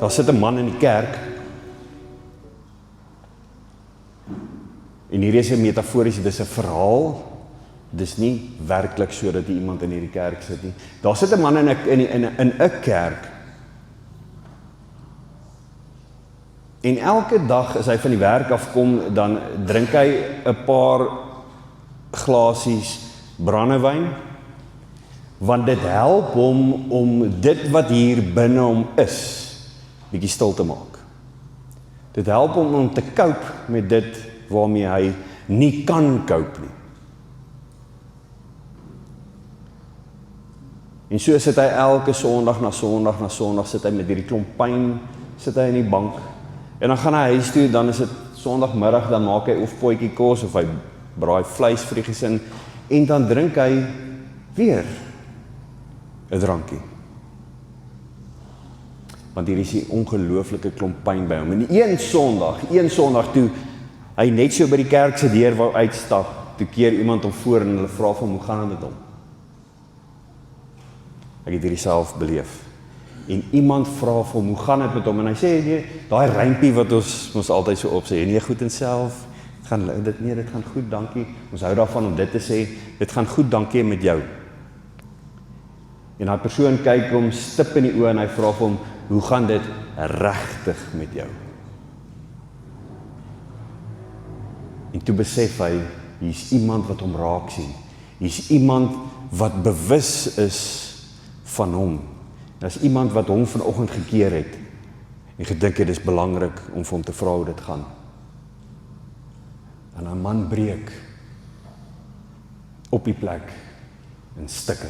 Daar sit 'n man in die kerk, en hierdie is 'n metaforiese, dis 'n verhaal, dis nie werklik so dat iemand in hierdie kerk sit nie. Daar sit 'n man in 'n kerk, en elke dag as hy van die werk afkom, dan drink hy 'n paar glasies brandewyn, want dit help hom om dit wat hier binne hom is, bietjie stil te maak. Dit help hom om te cope met dit waarmee hy nie kan cope nie. En so sit hy elke Sondag na Sondag sit hy met hierdie klomp pyn, sit hy in die bank, en dan gaan hy huis toe, dan is dit Sondagmiddag, dan maak hy of potjie kos, of hy braai vleis vir die gesin, en dan drink hy weer 'n drankie. Want hier is die ongelooflike klomp pyn by hom. En een Sondag toe, hy net so by die kerk se deur wou uitstap, toe keer iemand hom voor en hulle vra van, hoe gaan dit met hom? Ek het hierdie self beleef. En iemand vra vir hom, hoe gaan dit met hom? En hy sê, nee, daai rympie wat ons altyd so op sê, nee, goed en self, dit gaan goed, dankie. Ons hou daarvan om dit te sê, dit gaan goed, dankie met jou. En daai persoon kyk hom stip in die oë en hy vra vir hom, hoe gaan dit regtig met jou? En toe besef hy, hier's iemand wat hom raak sien. Hier's iemand wat bewus is van hom. Daar's iemand wat hom vanoggend gekeer het en gedink het, dis belangrik om vir hom te vra hoe dit gaan. En 'n man breek op die plek in stukke.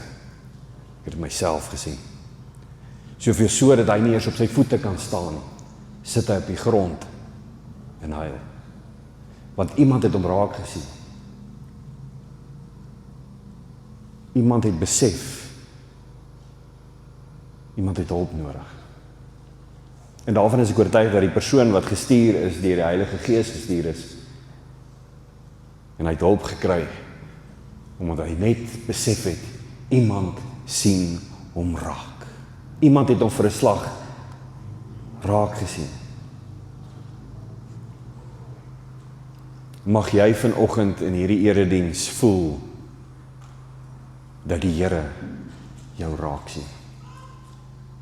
Ek het myself gesien. Soveel so dat hy nie eers op sy voete kan staan nie. Sit hy op die grond en huil. Want iemand het hom raak gesien. Iemand het besef, iemand het hulp nodig. En daarvan is ek oortuig dat die persoon wat gestuur is, deur die Heilige Gees gestuur is, en hy het hulp gekry, omdat hy net besef het, iemand sien hom raak. Iemand het hom vir 'n slag raak gesien. Mag jy vanoggend in hierdie erediens voel, dat die Here jou raak sien.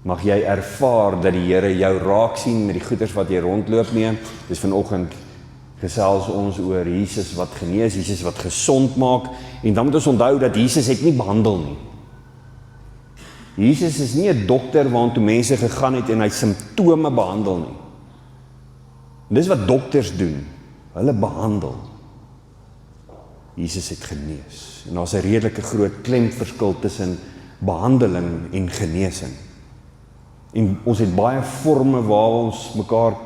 Mag jy ervaar dat die Here jou raak sien met die goeders wat jy rondloop nie. Dis vanoggend gesels ons oor Jesus wat genees, Jesus wat gesond maak, en dan moet ons onthou dat Jesus het nie behandel nie. Jesus is nie 'n dokter waartoe mense gegaan het en hy simptome behandel nie. En dis wat dokters doen, hulle behandel. Jesus het genees. En daar's 'n redelike groot klemverskil tussen behandeling en genesing. En ons het baie forme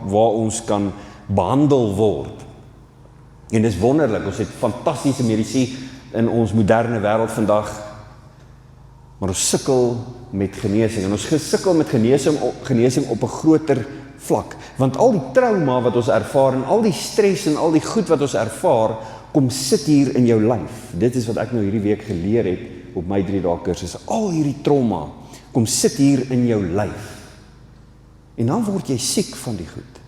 waar ons kan behandel word. En dis wonderlik, ons het fantastiese medisyne in ons moderne wêreld vandag, maar ons sukkel met genesing, en ons gesukkel met genesing op 'n groter vlak, want al die trauma wat ons ervaar, en al die stres en al die goed wat ons ervaar, kom sit hier in jou lyf. Dit is wat ek nou hierdie week geleer het op my 3-dae kursus. Al hierdie trauma kom sit hier in jou lyf. En dan word jy siek van die goed.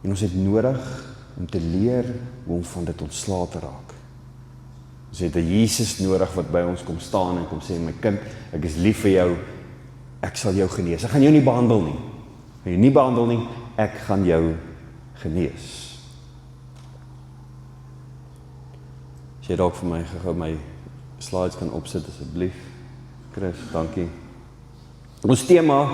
En ons het nodig om te leer hoe om van dit ontslae te raak. Ons het 'n Jesus nodig wat by ons kom staan en kom sê, my kind, ek is lief vir jou, ek sal jou genees. Ek gaan jou nie behandel nie. Ek gaan jou genees. As jy dalk vir my gou my slides kan opsit asseblief. Chris, dankie. Ons tema,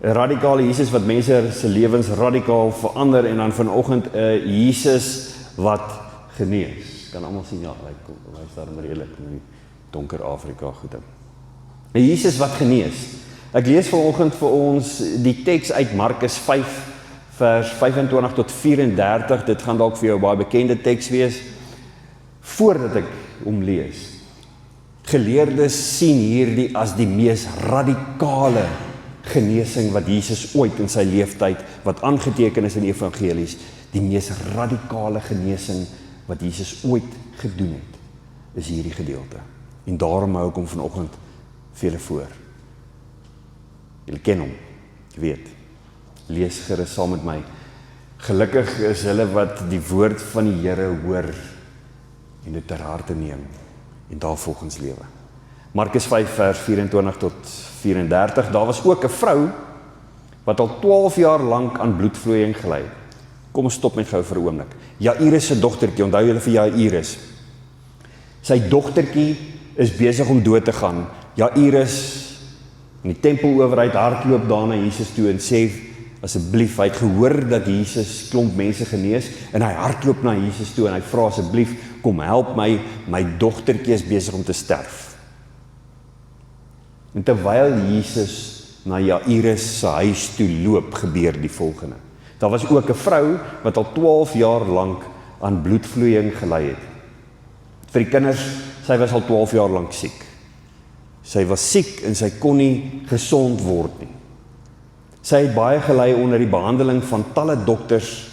'n radikale Jesus wat mense se lewens radikaal verander, en dan vanoggend 'n Jesus wat genees. Kan almal sien, ja, hy is daar redelik in die donker Afrika goed. 'n Jesus wat genees. Ek lees vanoggend vir ons die teks uit Markus 5 vers 25 tot 34, dit gaan dalk vir jou baie bekende teks wees. Voordat ek hom lees, geleerdes sien hierdie as die mees radikale genesing wat Jesus ooit in sy leeftyd, wat aangeteken is in die evangelies, die mees radikale genesing wat Jesus ooit gedoen het, is hierdie gedeelte. En daarom hou ek hom vanoggend vir julle voor. Julle ken hom, jy weet. Lees gerus saam met my. Gelukkig is hulle wat die woord van die Here hoor en dit ter harte neem en daarvolgens lewe. Markus 5 vers 24 tot 34, daar was ook 'n vrou wat al 12 jaar lank aan bloedvloeiing gely het. Kom ons stop net gou vir 'n oomblik. Jairus se dogtertjie, onthou julle vir Jairus. Sy dogtertjie is besig om dood te gaan. Jairus in die tempelowerheid hardloop daar na Jesus toe en sê, asseblief, hy het gehoor dat Jesus klomp mense genees en hy hardloop na Jesus toe en hy vra asseblief, kom help my dogtertjie is besig om te sterf. En terwyl Jesus na Jairus se huis toe loop, gebeur die volgende. Daar was ook 'n vrou wat al 12 jaar lank aan bloedvloeiing gely het. Vir die kinders, sy was al 12 jaar lank siek. Sy was siek en sy kon nie gesond word nie. Sy het baie gely onder die behandeling van talle dokters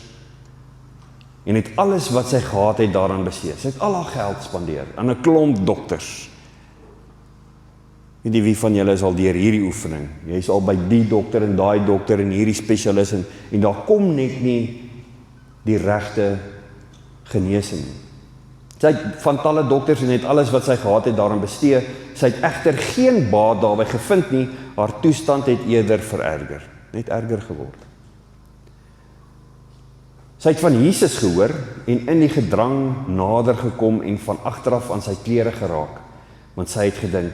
en het alles wat sy gehad het daaraan bestee. Sy het al haar geld spandeer aan 'n klomp dokters. Weet jy wie van julle is al deur hierdie oefening? Jy is al by die dokter en daai dokter en hierdie spesialis en daar kom net nie die regte genesing nie. Sy het van talle dokters en het alles wat sy gehad het daaraan bestee. Sy het egter geen baat daarby gevind nie. Haar toestand het eerder vererger, net erger geword. Sy het van Jesus gehoor en in die gedrang nader gekom en van agteraf aan sy klere geraak, want sy het gedink,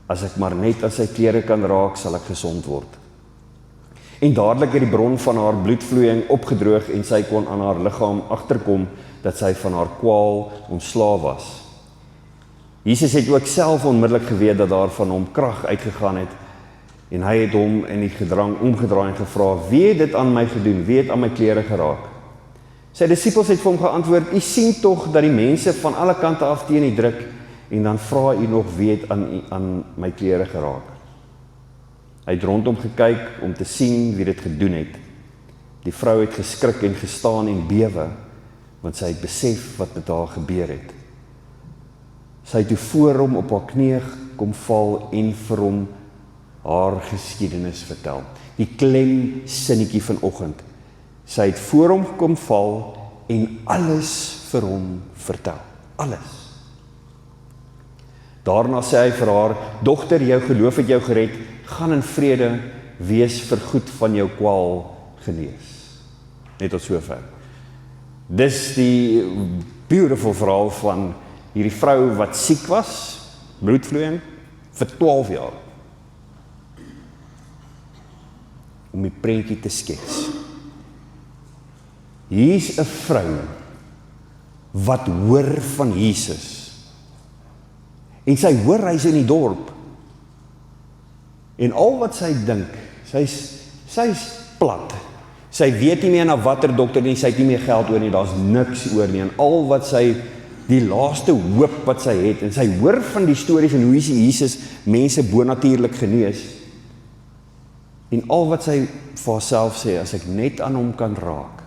as ek maar net aan sy klere kan raak, sal ek gesond word. En dadelik het die bron van haar bloedvloeiing opgedroog en sy kon aan haar liggaam agterkom dat sy van haar kwaal ontslae was. Jesus het ook self onmiddellik geweet dat daar van hom krag uitgegaan het en hy het hom in die gedrang omgedraai en gevra, wie het dit aan my gedoen? Wie het aan my klere geraak? Sy disippels het vir hom geantwoord, u sien tog dat die mense van alle kante af teen u druk en dan vra u nog wie het aan my klere geraak. Hy het rondom gekyk om te sien wie dit gedoen het. Die vrou het geskrik en gestaan en bewe, want sy het besef wat met haar gebeur het. Sy het toe voor hom op haar knieë kom val en vir hom haar geskiedenis vertel. Die klem sinnetjie vanoggend. Sy het voor hom kom val en alles vir hom vertel. Alles. Daarna sê hy vir haar, dogter, jou geloof het jou gered, gaan in vrede, wees vergoed van jou kwaal genees. Net tot sover. Dis die beautiful verhaal van hierdie vrou wat siek was, bloedvloeiing, vir 12 jaar. Om die prentjie te skets. Hier's 'n vrou wat hoor van Jesus. En sy hoor hy's in die dorp. En al wat sy dink, sy's plat. Sy weet nie meer na watter dokter nie, sy het nie meer geld oor nie, daar's niks oor nie. En al wat sy, die laaste hoop wat sy het, en sy hoor van die stories en hoe Jesus mense bonatuurlik genees. En al wat sy vir haarself sê, as ek net aan hom kan raak,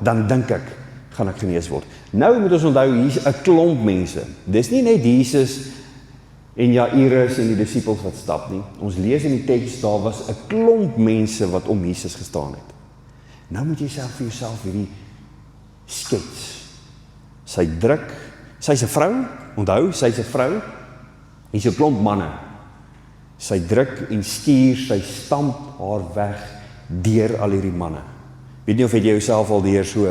dan dink ek, gaan ek genees word. Nou moet ons onthou, hier's 'n klomp mense. Dis nie net Jesus en Jairus en die disippels wat stap nie. Ons lees in die teks, daar was 'n klomp mense wat om Jesus gestaan het. Nou moet jy self vir jouself hierdie skets. Sy druk, sy's 'n vrou, onthou, sy's 'n vrou, hier's 'n klomp manne. Sy druk en stuur, sy stamp haar weg deur al hierdie manne. Weet nie of jy jouself al deur so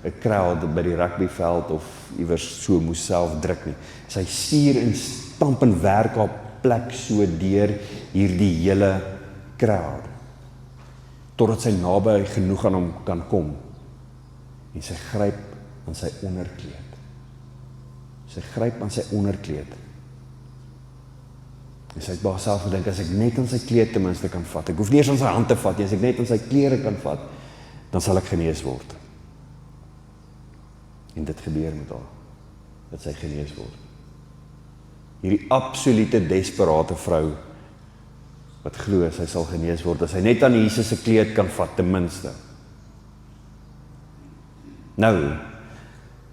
'n crowd by die rugbyveld of iewers so moes self druk nie. Sy stuur en stamp en werk haar plek so deur hierdie hele crowd. Totdat sy naby genoeg aan hom kan kom. En sy gryp aan sy onderkleed. En sy het by haarself gedink, as ek net aan sy kleed ten minste kan vat, ek hoef nie eens aan sy hand te vat nie, as ek net aan sy klere kan vat, dan sal ek genees word. En dit gebeur met haar, dat sy genees word. Hierdie absolute desperate vrou, wat glo, sy sal genees word, as sy net aan Jesus se kleed kan vat, ten minste. Nou,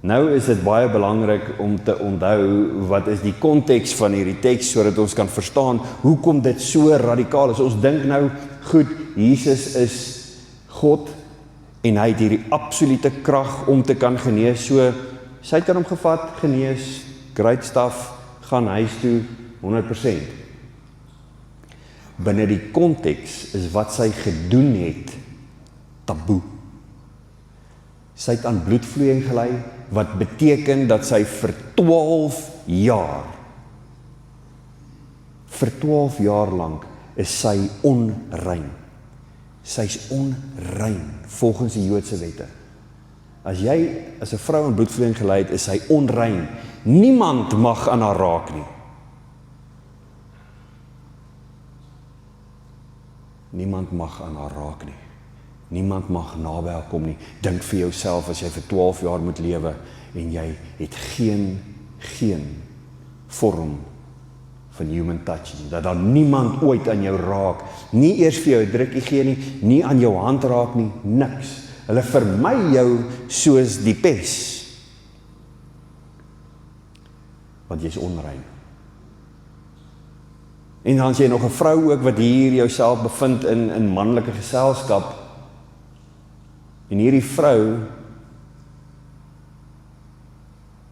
Nou is dit baie belangrik om te onthou wat is die konteks van hierdie teks sodat ons kan verstaan hoekom dit so radikaal is. Ons dink nou, goed, Jesus is God en hy het hierdie absolute krag om te kan genees. So, sy het kan hom gevat, genees, great stuff, gaan huis toe, 100%. Binne die konteks is wat sy gedoen het, taboe. Sy het aan bloedvloeiing gelei, wat beteken dat sy vir 12 jaar, vir 12 jaar lank, is sy onrein. Sy is onrein, volgens die Joodse wette. As jy, as 'n vrou aan bloedvloeiing gelei het, is sy onrein. Niemand mag aan haar raak nie. Niemand mag aan haar raak nie. Niemand mag naby haar kom nie. Dink vir jouself as jy vir 12 jaar moet lewe en jy het geen vorm van human touch nie. Dat dan niemand ooit aan jou raak. Nie eers vir jou 'n drukkie gee nie, nie aan jou hand raak nie, niks. Hulle vermy jou soos die pes. Want jy is onrein. En dan is jy nog 'n vrou ook wat hier jouself bevind in manlike geselskap. En hierdie vrou,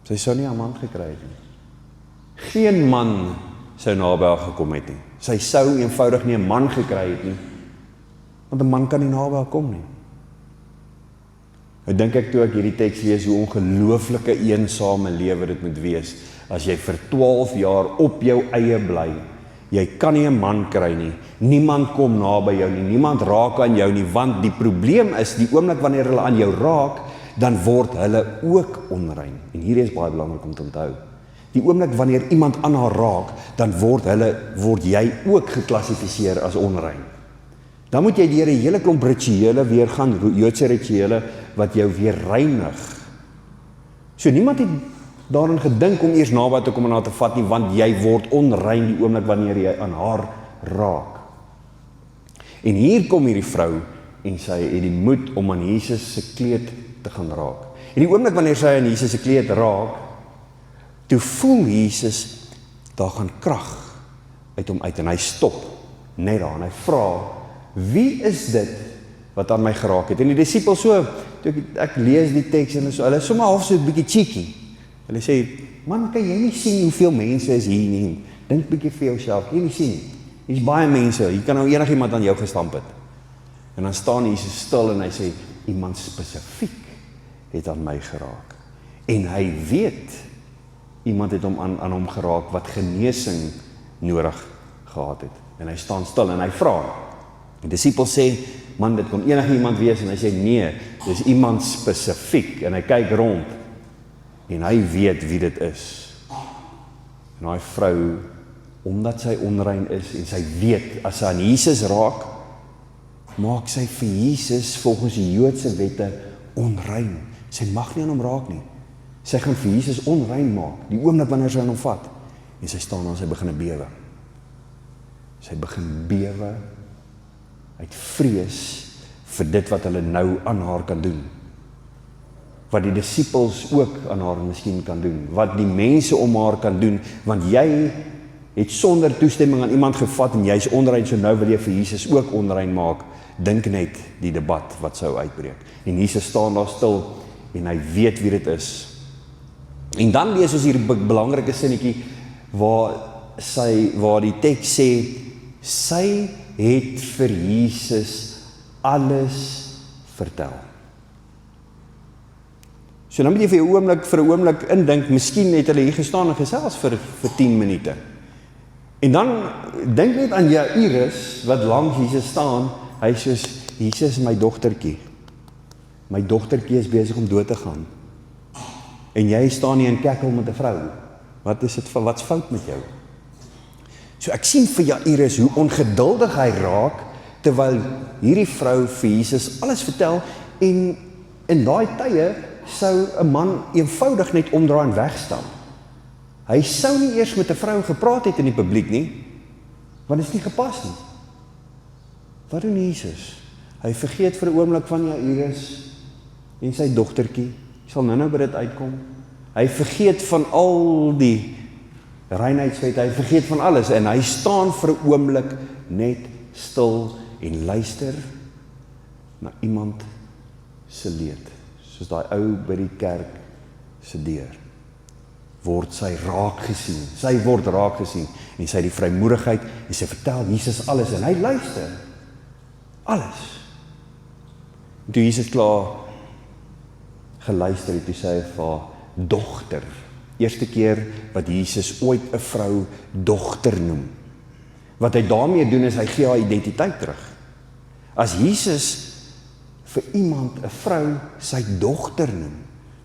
sy sou nie 'n man gekry het nie. Geen man sou naby haar gekom het nie. Sy sou eenvoudig nie 'n man gekry het nie. Want 'n man kan nie naby haar kom nie. Nou dink ek toe ek hierdie teks lees hoe ongelooflike eensame lewe dit moet wees as jy vir 12 jaar op jou eie bly. Jy kan nie 'n man kry nie. Niemand kom naby jou nie. Niemand raak aan jou nie, want die probleem is die oomblik wanneer hulle aan jou raak, dan word hulle ook onrein. En hier is baie belangrik om te onthou. Die oomblik wanneer iemand aan haar raak, dan word jy ook geklassifiseer as onrein. Dan moet jy deur 'n hele klomp rituele weer gaan, Joodse rituele wat jou weer reinig. So niemand het daarin gedink om eers naby te kom en haar te vat nie, want jy word onrein die oomblik wanneer jy aan haar raak. En hier kom hierdie vrou en sy het die moed om aan Jesus se kleed te gaan raak. En die oomblik wanneer sy aan Jesus se kleed raak, toe voel Jesus, daar gaan krag uit hom uit en hy stop net daar en hy vra, wie is dit wat aan my geraak het? En die disippels so, toe ek lees die teks en so, hulle is sommer half so 'n bietjie cheeky. Hulle sê, man, kan jy nie sien hoeveel mense is hier nie? Dink bietjie vir jouself, kan jy nie sien? Hier's baie mense, hier kan nou enigiemand aan jou gestamp het. En dan staan Jesus stil en hy sê, iemand spesifiek het aan my geraak. En hy weet, iemand het hom aan hom geraak wat genesing nodig gehad het. En hy staan stil en hy vra. Die disipels sê, man, dit kon enigiemand wees, en hy sê, nee, dis iemand spesifiek, en hy kyk rond, en hy weet wie dit is. En daai vrou, omdat sy onrein is, en sy weet, as sy aan Jesus raak, maak sy vir Jesus, volgens die Joodse wette, onrein. Sy mag nie aan hom raak nie. Sy gaan vir Jesus onrein maak, die oomblik wanneer sy aan hom vat. En sy staan en sy begin bewe. Sy begin bewe, uit vrees vir dit wat hulle nou aan haar kan doen. Wat die disippels ook aan haar miskien kan doen. Wat die mense om haar kan doen. Want jy het sonder toestemming aan iemand gevat en jy is onrein, so nou wil jy vir Jesus ook onrein maak. Dink net die debat wat sou uitbreek. En Jesus staan daar stil en hy weet wie dit is. En dan lees ons hier 'n belangrike sinnetjie waar die teks sê, sy het vir Jesus alles vertel. So dan moet jy vir 'n oomblik indink, miskien het hulle hier gestaan en gesels vir 10 minute. En dan dink net aan Jairus wat langs Jesus staan, hy sê soos, Jesus, my dogtertjie is besig om dood te gaan. En jy staan hier en kekkel met 'n vrou. Wat's fout met jou? So ek sien vir Jairus hoe ongeduldig hy raak, terwyl hierdie vrou vir Jesus alles vertel, en in daai tye sou 'n man eenvoudig net omdraai en wegstap. Hy sou nie eers met 'n vrou gepraat het in die publiek nie, want dit is nie gepas nie. Wat doen Jesus? Hy vergeet vir 'n oomblik van Jairus en sy dogtertjie, Ek sal nou by dit uitkom. Hy vergeet van al die reinheidswet, hy vergeet van alles, en hy staan vir 'n oomblik net stil en luister na iemand se leed, soos daai ou by die kerk se deur. Word sy raak gesien, sy word raak gesien, en sy het die vrymoedigheid, en sy vertel Jesus alles, en hy luister, alles. En toe Jesus klaar geluister het, toe sê hy vir haar, dogter, eerste keer wat Jesus ooit 'n vrou dogter noem. Wat hy daarmee doen is, hy gee haar identiteit terug. As Jesus vir iemand, 'n vrou, sy dogter noem,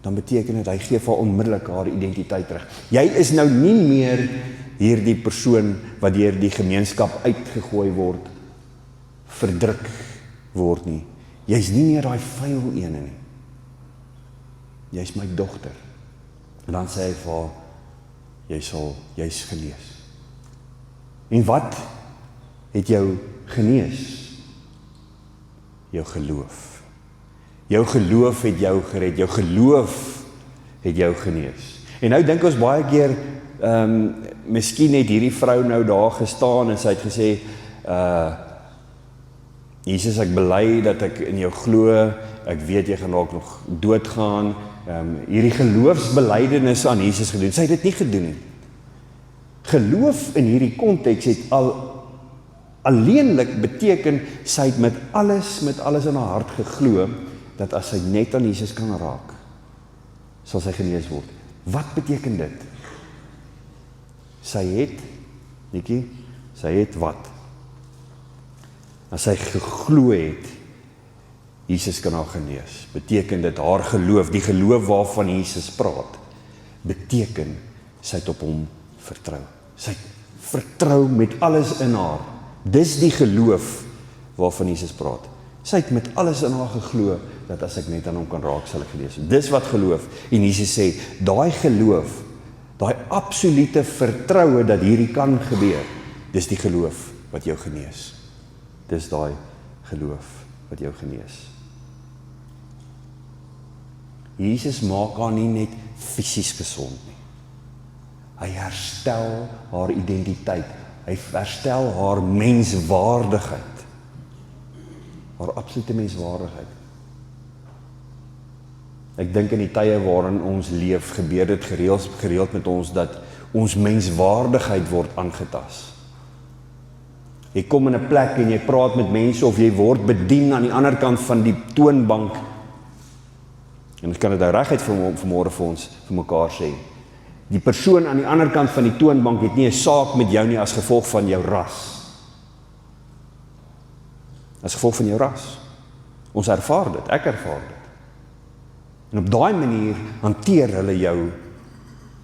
dan beteken dit, hy gee vir haar onmiddellik haar identiteit terug. Jy is nou nie meer hierdie persoon wat deur die gemeenskap uitgegooi word, verdruk word nie. Jy's nie meer daai vuil ene nie. Jy's my dogter. En dan sê hy vir haar, jy's genees. En wat het jou genees? Jou geloof. Jou geloof het jou gered, jou geloof het jou genees. En nou dink ons baie keer, miskien het hierdie vrou nou daar gestaan en sy het gesê, Jesus, ek bely dat ek in jou glo, ek weet jy gaan dalk nog doodgaan, hierdie geloofsbelydenis aan Jesus gedoen, sy het dit nie gedoen nie. Geloof in hierdie konteks het alleenlik beteken, sy het met alles in haar hart geglo, dat as sy net aan Jesus kan raak, sal sy genees word. Wat beteken dit? Sy het wat? As sy geglo het, Jesus kan haar genees, beteken dit haar geloof, die geloof waarvan Jesus praat, beteken sy het op hom vertrou. Sy het vertrou met alles in haar. Dis die geloof waarvan Jesus praat. Sy het met alles in haar geglo, dat as ek net aan hom kan raak, sal ek genees. Dis wat geloof. En Jesus sê, daai geloof, daai absolute vertroue dat hierdie kan gebeur, dis die geloof wat jou genees. Dis daai geloof wat jou genees. Jesus maak haar nie net fisies gesond nie. Hy herstel haar identiteit. Hy herstel haar menswaardigheid. Haar absolute menswaardigheid. Ek dink in die tye waarin ons leef, gebeur dit gereeld met ons, dat ons menswaardigheid word aangetas. Jy kom in 'n plek en jy praat met mense, of jy word bedien aan die ander kant van die toonbank, en ons kan dit nou reguit vanmôre vir ons, vir mekaar sê, die persoon aan die ander kant van die toonbank het nie 'n saak met jou nie as gevolg van jou ras. As gevolg van jou ras. Ons ervaar dit, ek ervaar dit. En op daai manier hanteer hulle jou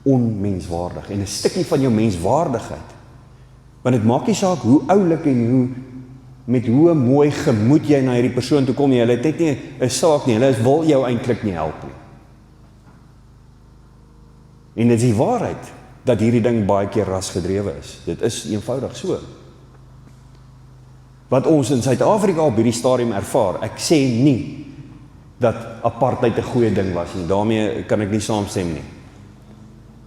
onmenswaardig, en 'n stukkie van jou menswaardigheid. Want dit maak nie saak hoe oulik en met hoe mooi gemoed jy na hierdie persoon toe kom nie, hulle het net nie 'n saak nie, hulle wil jou eintlik nie help nie. En dit is die waarheid, dat hierdie ding baie keer rasgedrewe is. Dit is eenvoudig so. Wat ons in Suid-Afrika op hierdie stadium ervaar, ek sê nie, dat apartheid 'n goeie ding was nie, daarmee kan ek nie saamstem nie.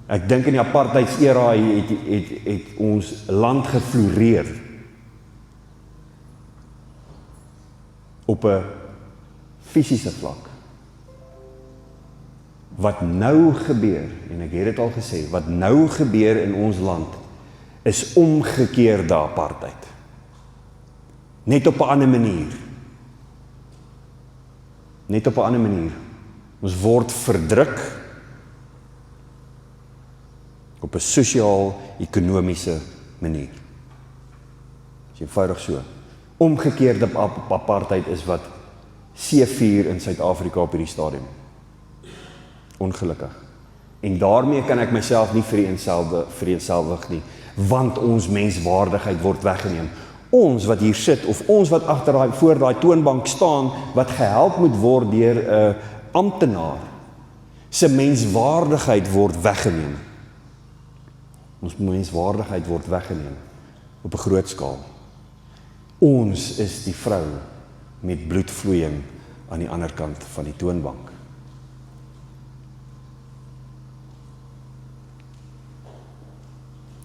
Ek dink in die apartheidsera het ons land gefloreer, op 'n fisiese vlak. Wat nou gebeur, en ek het dit al gesê, wat nou gebeur in ons land, is omgekeerde apartheid. Net op 'n ander manier. Net op 'n ander manier. Ons word verdruk, op 'n sosiaal-ekonomiese manier. Dis eenvoudig so. Omgekeerde apartheid is wat C4 in Suid-Afrika op hierdie stadium. Ongelukkig. En daarmee kan ek myself nie vereenselwig nie, want ons menswaardigheid word weggeneem. Ons wat hier sit, of ons wat voor daai toonbank staan, wat gehelp moet word deur 'n amptenaar, se menswaardigheid word weggeneem. Ons menswaardigheid word weggeneem op 'n groot skaal. Ons is die vrou met bloedvloeiing aan die ander kant van die toonbank.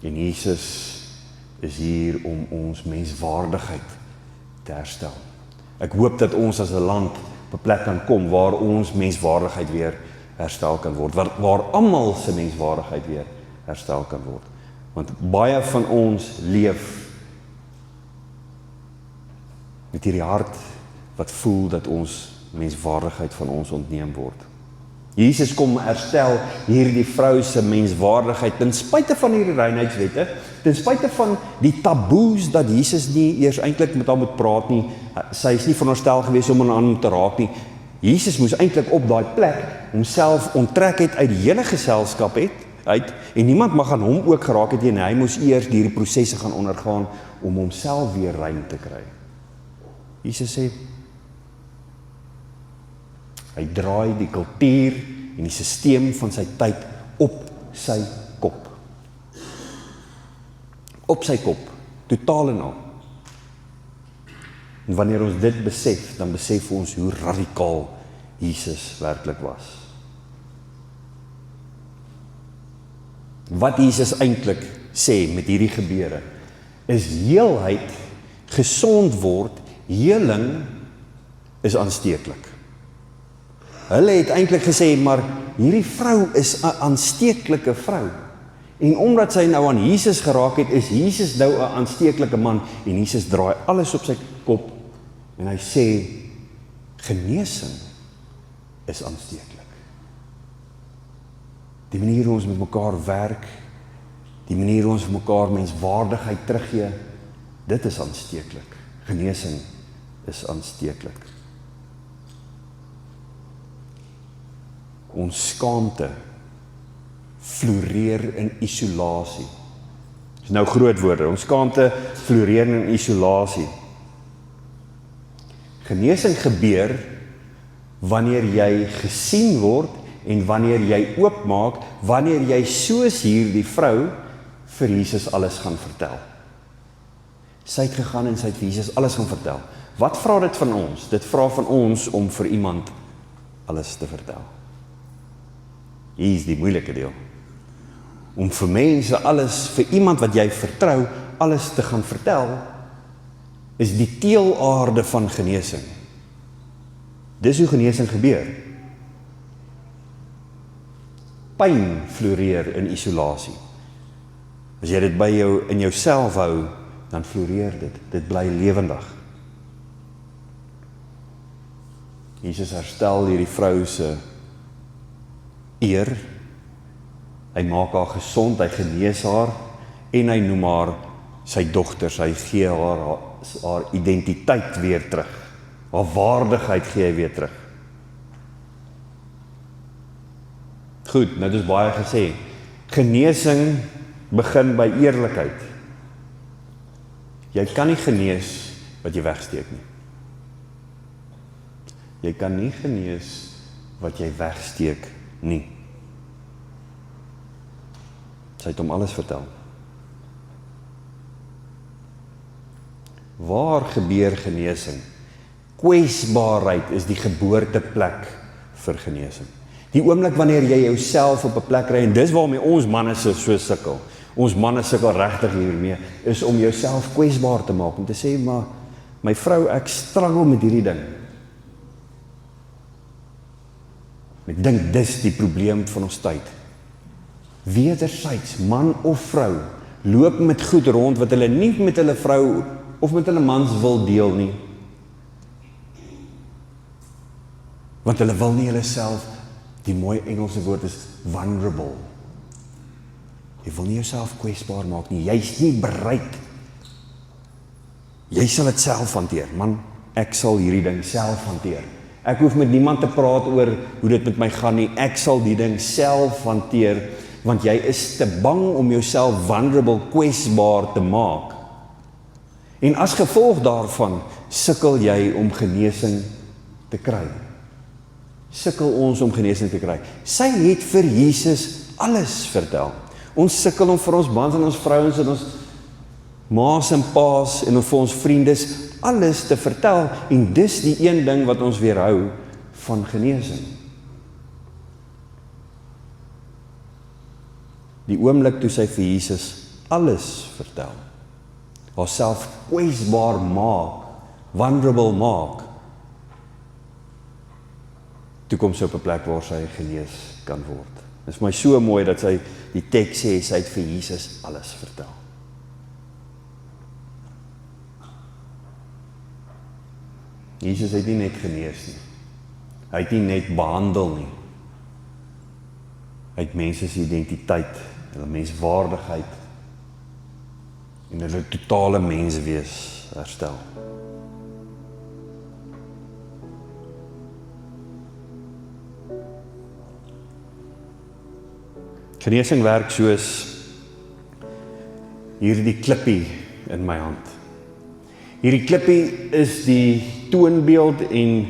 En Jesus is hier om ons menswaardigheid te herstel. Ek hoop dat ons as 'n land op 'n plek kan kom waar ons menswaardigheid weer herstel kan word, waar almal se menswaardigheid weer herstel kan word. Want baie van ons leef met hierdie hart wat voel dat ons menswaardigheid van ons ontneem word. Jesus kom herstel hierdie vrou se menswaardigheid ten spyte van hierdie reinheidswette, ten spyte van die taboes dat Jesus nie eers eintlik met haar moet praat nie. Sy is nie veronderstel gewees om aan hom te raak nie. Jesus moes eintlik op daai plek homself onttrek het uit die hele geselskap uit en niemand mag aan hom ook geraak het nie, en hy moes eers hierdie prosesse gaan ondergaan om homself weer rein te kry. Jesus sê, hy draai die kultuur en die sisteem van sy tyd op sy kop. Op sy kop, totaal en al. En wanneer ons dit besef, dan besef ons hoe radikaal Jesus werklik was. Wat Jesus eintlik sê met hierdie gebeure, is heelheid, gesond word, heling is aansteeklik. Hulle het eintlik gesê, maar hierdie vrou is 'n aansteeklike vrou. En omdat sy nou aan Jesus geraak het, is Jesus nou 'n aansteeklike man, en Jesus draai alles op sy kop, en hy sê, genesing is aansteeklik. Die manier hoe ons met mekaar werk, die manier hoe ons vir mekaar menswaardigheid teruggee, dit is aansteeklik. Genesing is aansteeklik. Ons skaamte floreer in isolasie. Dis nou groot woorde. Ons skaamte floreer in isolasie. Genesing gebeur wanneer jy gesien word en wanneer jy oopmaak, wanneer jy soos hierdie vrou vir Jesus alles gaan vertel. Sy het gegaan en sy het vir Jesus alles gaan vertel. Wat vra dit van ons? Dit vra van ons om vir iemand alles te vertel. Hier is die moeilike deel. Om vir mense alles, vir iemand wat jy vertrou, alles te gaan vertel, is die teelaarde van genesing. Dis hoe genesing gebeur. Pyn floreer in isolasie. As jy dit by jou in jouself hou, dan floreer dit. Dit bly lewendig. Jesus herstel hierdie vrou se eer. Hy maak haar gesond, hy genees haar en hy noem haar sy dogter. Hy gee haar identiteit weer terug. Haar waardigheid gee hy weer terug. Goed, nou dis baie gesê. Genesing begin by eerlikheid. Jy kan nie genees wat jy wegsteek nie. Jy kan nie genees wat jy wegsteek nie. Sy het hom alles vertel. Waar gebeur genesing? Kwesbaarheid is die geboorteplek vir genesing. Die oomblik wanneer jy jouself op 'n plek kry, en dis waarmee ons manne so sukkel. Ons manne sukkel regtig hiermee, is om jouself kwesbaar te maak, om te sê, maar my vrou, ek struggle met hierdie ding. Ek dink dis die probleem van ons tyd. Wederzijds, man of vrou, loop met goed rond wat hulle nie met hulle vrou of met hulle mans wil deel nie. Want hulle wil nie hulle self, die mooi Engelse woord is vulnerable. Jy wil nie jouself kwesbaar maak nie, jy is nie bereid. Jy sal dit self hanteer, man, ek sal hierdie ding self hanteer. Ek hoef met niemand te praat oor hoe dit met my gaan nie, ek sal die ding self hanteer, want jy is te bang om jouself vulnerable, kwesbaar te maak. En as gevolg daarvan, sukkel jy om genesing te kry. Sukkel ons om genesing te kry. Sy het vir Jesus alles vertel. Ons sukkel om vir ons mans en ons vrouens en ons maas en paas en vir ons vriendes alles te vertel, en dis die een ding wat ons weerhou van genesing. Die oomblik toe sy vir Jesus alles vertel. Haarself kwesbaar maak, vulnerable maak. Toe kom sy op 'n plek waar sy genees kan word. Dit is vir my so mooi dat sy die teks sê, sy het vir Jesus alles vertel. Jesus het nie net genees nie. Hy het nie net behandel nie. Hy het mense se identiteit, hulle menswaardigheid en hulle totale menswees herstel. Genesing werk soos hierdie klippie in my hand. Hierdie klippie is die toonbeeld en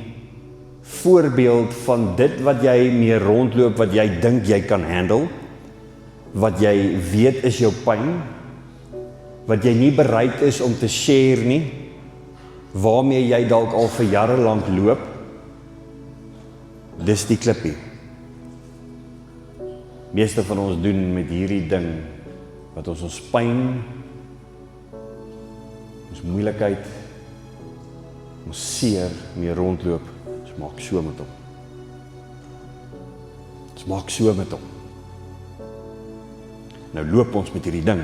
voorbeeld van dit wat jy mee rondloop, wat jy dink jy kan handle, wat jy weet is jou pyn, wat jy nie bereid is om te share nie, waarmee jy dalk al vir jare lank loop, dis die klippie. Meeste van ons doen met hierdie ding, wat ons pyn, ons moeilikheid, ons seer mee rondloop, ons maak so met hom. Ons maak so met hom. Nou loop ons met hierdie ding.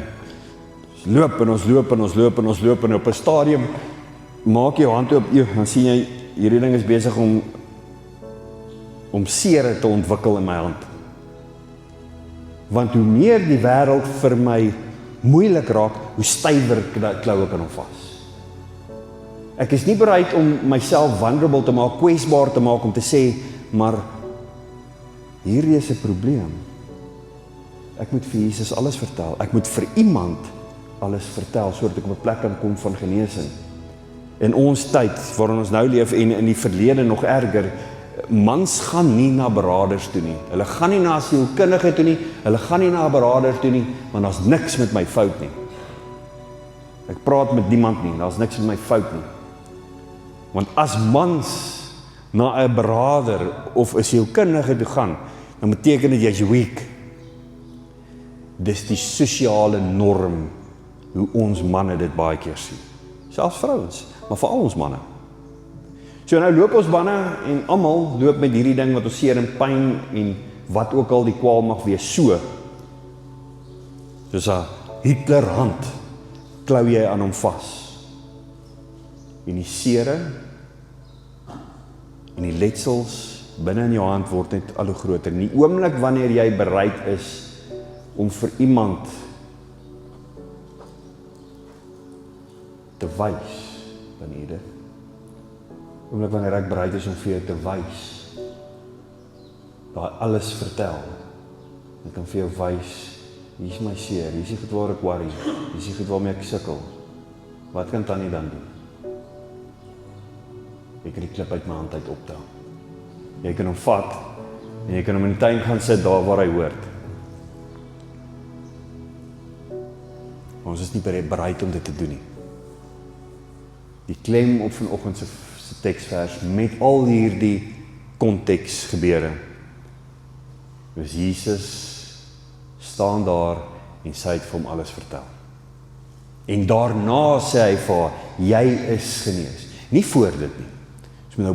Ons loop en ons loop en ons loop en ons loop en op 'n stadium maak jy jou hand oop, dan sien jy, hierdie ding is besig om seere te ontwikkel in my hand. Want hoe meer die wêreld vir my moeilik raak, hoe stywer klou ek aan hom vas. Ek is nie bereid om myself vulnerable te maak, kwesbaar te maak om te sê, maar hierdie is 'n probleem. Ek moet vir Jesus alles vertel. Ek moet vir iemand alles vertel, sodat ek op 'n plek kan kom van genesing. In ons tyd, waarin ons nou leef en in die verlede nog erger, mans gaan nie na beraders toe nie. Hulle gaan nie na 'n sielkundige toe nie, hulle gaan nie na 'n berader toe nie, want daar's niks met my fout nie. Ek praat met niemand nie, daar's niks met my fout nie. Want as mans na 'n berader of 'n sielkundige toe gaan, dan beteken dit jy's weak. Dis die sosiale norm hoe ons manne dit baie keer sien. Selfs vrouens, maar veral ons manne. So nou loop ons manne en almal loop met hierdie ding wat ons seer en pyn en wat ook al die kwaal mag wees, so. Soos 'n Hitlerhand klou jy aan hom vas. En die seere en die letsels binne in jou hand word net al hoe groter. In die oomblik wanneer jy bereid is om vir iemand te wys, wanneer dit, oomblik wanneer ek bereid is om vir jou te wys, daai alles vertel, ek kan vir jou wys, hier is my seer, hier is die goed waar ek worry, hier is die goed waarmee ek sukkel, wat kan Tannie dan doen? Jy kan die klip uit my hand uit optel, jy kan hom vat, en jy kan hom in die tuin gaan sit, daar waar hy hoort. Ons is nie bereid om dit te doen nie. Die klem op vanoggend se teksvers met al hierdie konteks gebeure. Dus Jesus staan daar en sy het vir hom alles vertel. En daarna sê hy vir haar, jy is genees. Nie voor dit nie. Dit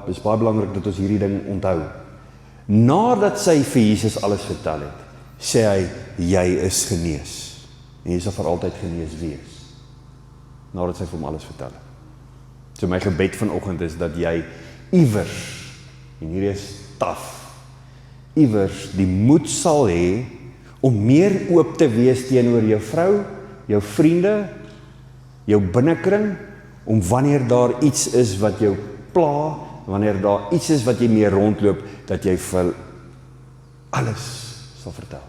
is baie belangrik dat ons hierdie ding onthou. Nadat sy vir Jesus alles vertel het, sê hy, jy is genees. En jy sal vir altyd genees wees. Nadat sy vir hom alles vertel het. So my gebed vanoggend is dat jy iewers, en hier is taaf, iewers die moed sal hê om meer oop te wees teenoor jou vrou, jou vriende, jou binnekring, om wanneer daar iets is wat jou pla, wanneer daar iets is wat jy mee rondloop, dat jy vir alles sal vertel.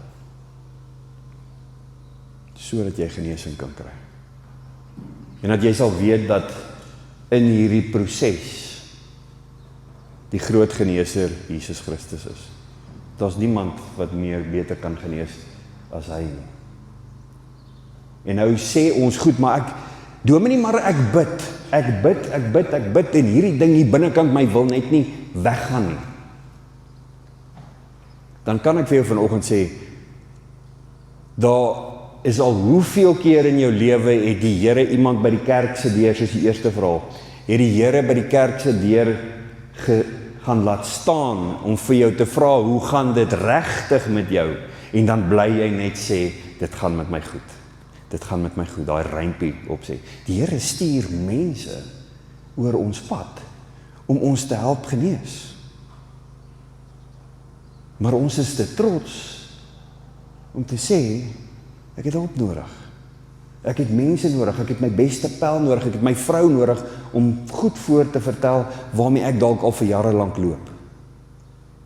Sodat jy genesing kan kry. En dat jy sal weet dat in hierdie proses die groot geneeser Jesus Christus is. Daar's niemand wat meer beter kan genees as hy nie. En nou sê ons, goed, maar ek bid en hierdie ding hier binnekant my wil net nie weggaan nie. Dan kan ek vir jou vanoggend sê, daar is al hoeveel keer in jou lewe het die Here iemand by die kerk se deur, soos die eerste verhaal, het die Here by die kerk se deur gaan laat staan om vir jou te vra, hoe gaan dit regtig met jou? En dan bly jy net sê, dit gaan met my goed. Dit gaan met my goed, daai rympie opsê. Die Here stuur mense oor ons pad, om ons te help genees. Maar ons is te trots om te sê, ek het hulp nodig. Ek het mense nodig, ek het my beste pel nodig, ek het my vrou nodig om goed voor te vertel waarmee ek dalk al vir jare lank loop.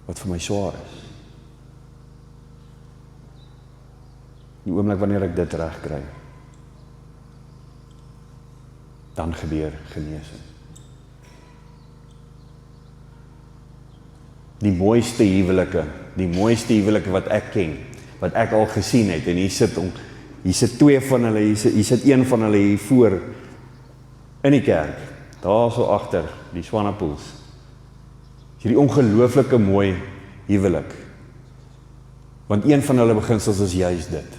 Wat vir my swaar is. Die oomblik wanneer ek dit reg kry, dan gebeur genesing. Die mooiste huwelike wat ek ken, wat ek al gesien het, en hier sit twee van hulle, hier sit een van hulle hier voor, in die kerk, daar so agter, die Swanepoels. Hierdie ongelooflike mooi huwelik, want een van hulle beginsels is juist dit.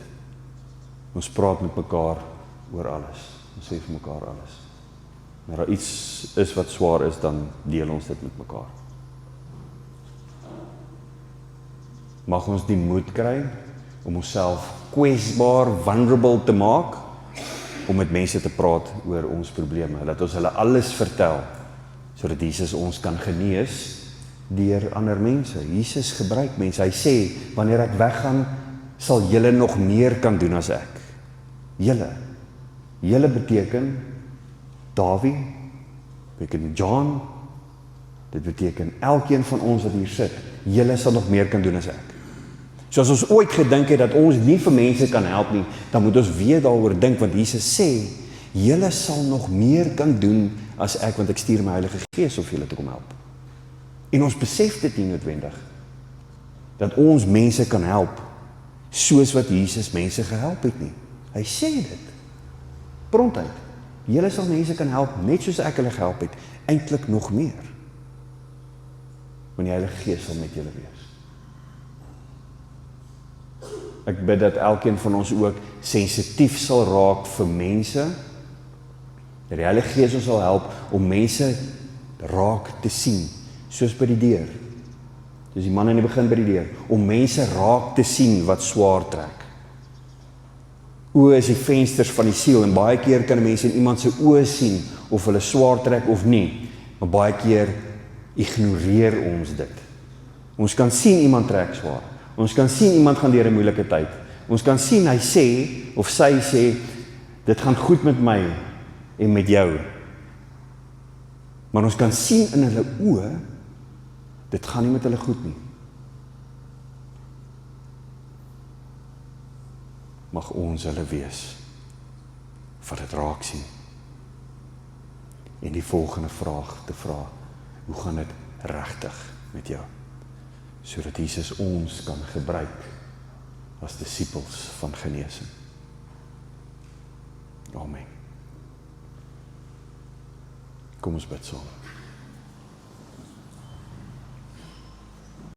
Ons praat met mekaar oor alles, ons sê vir mekaar alles. Maar daar iets is wat swaar is, dan deel ons dit met mekaar. Mag ons die moed kry om onsself kwesbaar, vulnerable te maak, om met mense te praat oor ons probleme, dat ons hulle alles vertel, sodat Jesus ons kan genees deur ander mense. Jesus gebruik mense, hy sê, wanneer ek weggaan, sal julle nog meer kan doen as ek. Julle beteken Dawie, beteken John, dit beteken elkeen van ons wat hier sit, julle sal nog meer kan doen as ek. So as ons ooit gedink het dat ons nie vir mense kan help nie, dan moet ons weer daaroor dink, want Jesus sê, julle sal nog meer kan doen as ek, want ek stuur my Heilige Gees om julle te kom help. En ons besef dit nie noodwendig, dat ons mense kan help, soos wat Jesus mense gehelp het nie. Hy sê dit, prontuit, julle sal mense kan help, net soos ek hulle gehelp het, eintlik nog meer, want die Heilige Gees sal met julle wees. Ek bid dat elkeen van ons ook sensitief sal raak vir mense, dat die Heilige Gees ons sal help om mense raak te sien, soos by die deur, soos die man in die begin by die deur, om mense raak te sien wat swaar trek. Oë is die vensters van die siel, en baie keer kan mense in iemand se oë sien, of hulle swaar trek of nie, maar baie keer ignoreer ons dit. Ons kan sien iemand trek swaar, ons kan sien iemand gaan deur 'n moeilike tyd, ons kan sien hy sê, of sy sê, dit gaan goed met my, en met jou, maar ons kan sien in hulle oë, dit gaan nie met hulle goed nie. Mag ons hulle wees, wat dit raak sien, en die volgende vraag te vra, hoe gaan dit regtig met jou? Sodat Jesus ons kan gebruik as disippels van genesing. Amen. Kom ons bid saam.